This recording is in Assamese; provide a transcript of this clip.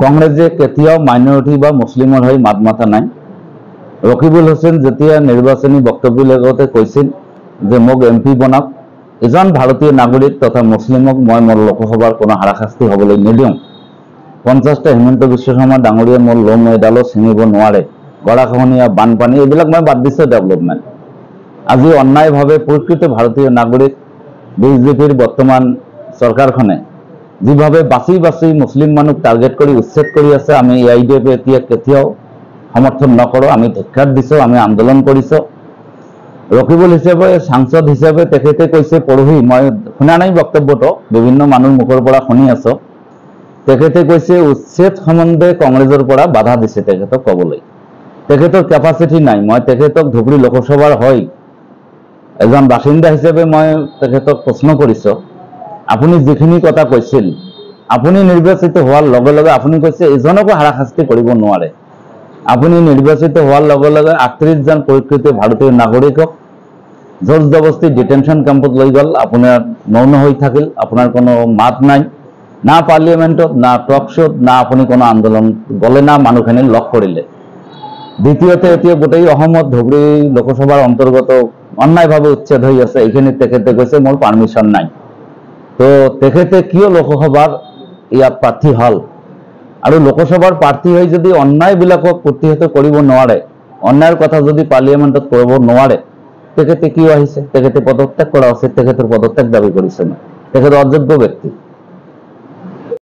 কংগ্ৰেছে কেতিয়াও মাইনৰিটি বা মুছলিমৰ হৈ মাত মাতা নাই। ৰকিবুল হুছেইন যেতিয়া নিৰ্বাচনী বক্তব্যৰ লগতে কৈছিল যে মোক এমপি বনাওক, এজন ভাৰতীয় নাগৰিক তথা মুছলিমক মই মোৰ লোকসভাৰ কোনো হাৰাশাস্তি হ'বলৈ নিদিওঁ। 50টা হিমন্ত বিশ্ব শৰ্মা ডাঙৰীয়া মোৰ লোম এডালো ছিঙিব নোৱাৰে। গৰাখহনীয়া, বানপানী এইবিলাক মই বাদ দিছোঁ ডেভেলপমেণ্ট। আজি অন্যায়ভাৱে প্ৰকৃত ভাৰতীয় নাগৰিক বিজেপিৰ বৰ্তমান চৰকাৰখনে যেভাবে বাছি বাছি মুসলিম মানুষ টাৰ্গেট কৰে উচ্ছেদ কৰে আছে, আমি AIDF এতিয়া কেতিয়াও সমৰ্থন নকৰো। আমি ধিক্কাৰ দিছোঁ, আমি আন্দোলন কৰিছোঁ। ৰকিবুল হিচাপে সাংসদ হিচাপে তেখেতে কৈছে, পৰহি মই শুনা নাই বক্তব্যটো, বিভিন্ন মানুহৰ মুখৰ পৰা শুনি আছো। তেখেতে কৈছে উচ্ছেদ সম্বন্ধে কংগ্ৰেছৰ পৰা বাধা দিছে তেখেতক ক'বলৈ। তেখেতৰ কেপাচিটি নাই। মই তেখেতক ধুবুৰী লোকসভাৰ হৈ এজন বাসিন্দা হিচাপে মই তেখেতক প্ৰশ্ন কৰিছোঁ, আপুনি যিখিনি কথা কৈছিল, আপুনি নিৰ্বাচিত হোৱাৰ লগে লগে আপুনি কৈছে এজনকো হাৰাশাস্তি কৰিব নোৱাৰে। আপুনি নিৰ্বাচিত হোৱাৰ লগে লগে 38 জন প্ৰকৃত ভাৰতীয় নাগৰিকক জোৰ জবস্তি ডিটেনশ্যন কেম্পত লৈ গ'ল। আপোনাৰ মৌন হৈ থাকিল, আপোনাৰ কোনো মাত নাই, না পাৰ্লিয়ামেণ্টত, না টক শ্ব'ত, না আপুনি কোনো আন্দোলন গ'লে, না মানুহখিনি লগ কৰিলে। দ্বিতীয়তে এতিয়া গোটেই অসমত ধুবুৰী লোকসভাৰ অন্তৰ্গত অন্যায়ভাৱে উচ্ছেদ হৈ আছে। এইখিনি তেখেতে কৈছে মোৰ পাৰ্মিশ্যন নাই। তো তেখেতে কিয় লোকসভাৰ ইয়াত প্ৰাৰ্থী হল? আৰু লোকসভাৰ প্ৰাৰ্থী হৈ যদি অন্যায়বিলাকক প্ৰতিহত কৰিব নোৱাৰে, অন্যায়ৰ কথা যদি পাৰ্লিয়ামেণ্টত কৰিব নোৱাৰে, তেখেতে কিয় আহিছে? তেখেতে পদত্যাগ কৰা উচিত। তেখেতৰ পদত্যাগ দাবী কৰিছে না, তেখেত অযোগ্য ব্যক্তি।